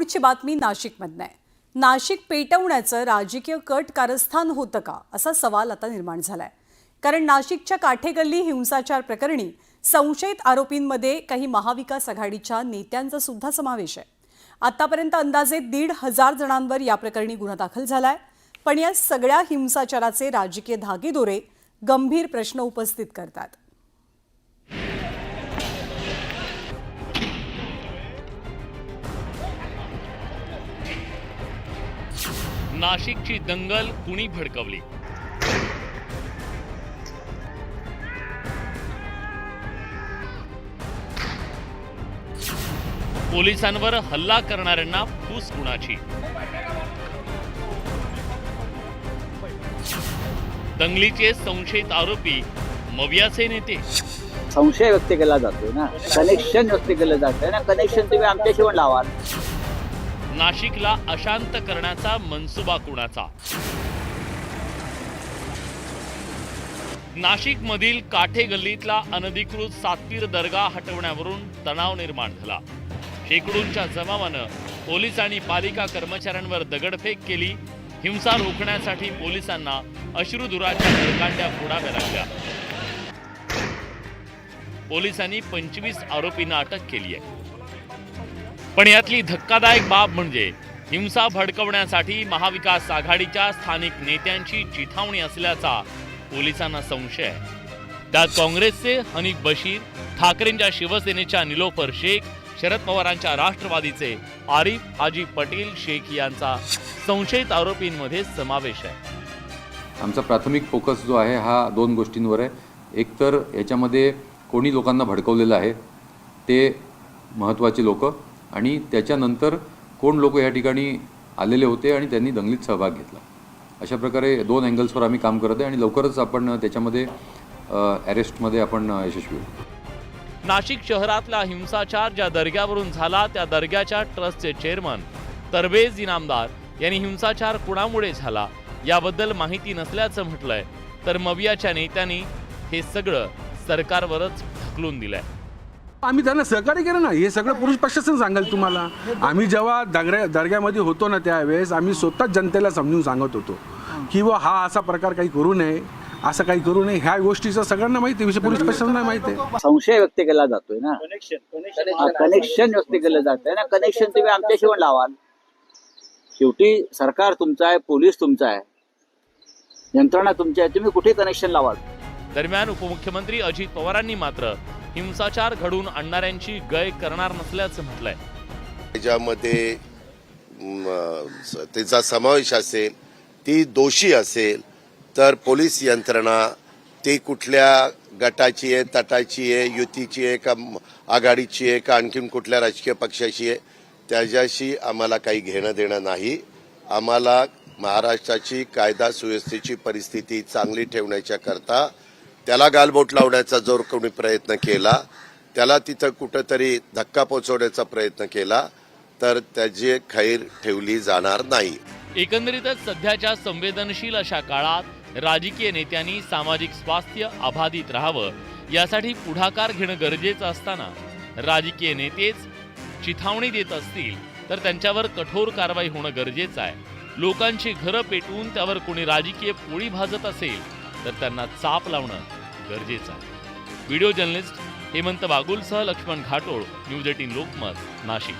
पुढची बातमी नाशिकमधनं आहे। नाशिक पेटवण्याचं राजकीय कट कारस्थान होतं का असा सवाल आता निर्माण झालाय। कारण नाशिकच्या काठेगल्ली हिंसाचार प्रकरणी संशयित आरोपींमध्ये काही महाविकास आघाडीच्या नेत्यांचा सुद्धा समावेश आहे। आतापर्यंत अंदाजे 1,500 जणांवर या प्रकरणी गुन्हा दाखल झालाय। पण या सगळ्या हिंसाचाराचे राजकीय धागेदोरे गंभीर प्रश्न उपस्थित करतात। नाशिकची दंगल कुणी भडकवली? पोलिसांवर हल्ला करणाऱ्यांना फूस कुणाची? दंगलीचे संशयित आरोपी मवियाचे नेते। संशय व्यक्त केला जातोय ना, कनेक्शन व्यक्त केलं जातंय ना, कनेक्शन तुम्ही आमच्याशी पण लावा। नाशिकला अशांत करण्याचा मनसुबा कुणाचा? नाशिक मधील काठे गल्लीतला अनधिकृत सातपीर दर्गा हटवण्यावरून तणाव निर्माण झाला। शेकडोंच्या जमावानं पोलीस आणि पालिका कर्मचाऱ्यांवर दगडफेक केली। हिंसा रोखण्यासाठी पोलिसांना अश्रुधुराच्या दरकांड्या फोडाव्या लागल्या। पोलिसांनी 25 आरोपींना अटक केली आहे। पण यातली धक्कादायक बाब म्हणजे हिंसा भडकवण्यासाठी महाविकास आघाडीच्या स्थानिक नेत्यांची चिथावणी असल्याचा पोलिसांना संशय आहे। त्यात काँग्रेसचे हनीफ बशीर, ठाकरेंच्या शिवसेनेच्या निलोफर शेख, शरद पवारांच्या राष्ट्रवादीचे आरिफ हाजी पटेल शेख यांचा संशयित आरोपींमध्ये समावेश आहे। आमचा प्राथमिक फोकस जो आहे हा दोन गोष्टींवर आहे। एक तर याच्यामध्ये कोणी लोकांना भडकवलेलं आहे ते महत्त्वाचे लोक, आणि त्याच्यानंतर कोण लोक या ठिकाणी आलेले होते आणि त्यांनी दंगलीत सहभाग घेतला। अशा प्रकारे दोन अँगल्सवर आम्ही काम करत आहे आणि लवकरच आपण त्याच्यामध्ये अरेस्टमध्ये आपण यशस्वी होऊ। नाशिक शहरातला हिंसाचार ज्या दर्ग्यावरून झाला त्या दर्ग्याच्या ट्रस्टचे चेअरमन तरवेज इनामदार यांनी हिंसाचार कुणामुळे झाला याबद्दल माहिती नसल्याचं म्हटलंय, तर मवियाच्या नेत्यांनी हे सगळं सरकारवरच ढकलून दिलंय। आम्ही त्यांना सहकार्य केलं ना, हे सगळं पोलीस प्रशासन सांगाल तुम्हाला। आम्ही जेव्हा दर्ग्यामध्ये होतो ना त्यावेळेस आम्ही स्वतःच जनतेला समजून सांगत होतो की हा असा प्रकार काही करू नये, असं काही करू नये। ह्या गोष्टीचं सगळ्यांना माहिती आहे, पोलीस प्रशासनाला माहिती आहे। संशय व्यक्त केला जातोय ना, कनेक्शन व्यक्त केलं जातंय ना, कनेक्शन तुम्ही आमच्याशी पण लावा। शेवटी सरकार तुमचं आहे, पोलीस तुमचा आहे, यंत्रणा तुमची आहे, तुम्ही कुठे कनेक्शन लावा। दरम्यान उपमुख्यमंत्री अजित पवारांनी मात्र हिंसाचार घडवून आणणाऱ्यांची गय करणार नसल्याचं म्हटलंय। त्याच्यामध्ये तिचा समावेश असेल, ती दोषी असेल तर पोलीस यंत्रणा ती कुठल्या गटाची आहे, तटाची आहे, युतीची आहे का आघाडीची आहे का आणखीन कुठल्या राजकीय पक्षाची आहे, त्याच्याशी आम्हाला काही घेणं देणं नाही। आम्हाला महाराष्ट्राची कायदा सुव्यवस्थेची परिस्थिती चांगली ठेवण्याच्या करता त्याला गालबोट लावण्याचा जर कोणी प्रयत्न केला, त्याला तिथं कुठंतरी धक्का पोचवण्याचा प्रयत्न केला तर त्याची खैर ठेवली जाणार नाही। एकंदरीतच सध्याच्या संवेदनशील अशा काळात राजकीय नेत्यांनी सामाजिक स्वास्थ्य अबाधित राहावं यासाठी पुढाकार घेणं गरजेचं असताना राजकीय नेतेच चिथावणी देत असतील तर त्यांच्यावर कठोर कारवाई होणं गरजेचं आहे। लोकांची घरं पेटवून त्यावर कोणी राजकीय पोळी भाजत असेल तर त्यांना चाप लावणं गरजेचं आहे। व्हिडिओ जर्नलिस्ट हेमंत बागुलसह लक्ष्मण घाटोळ, न्यूज 18 लोकमत, नाशिक।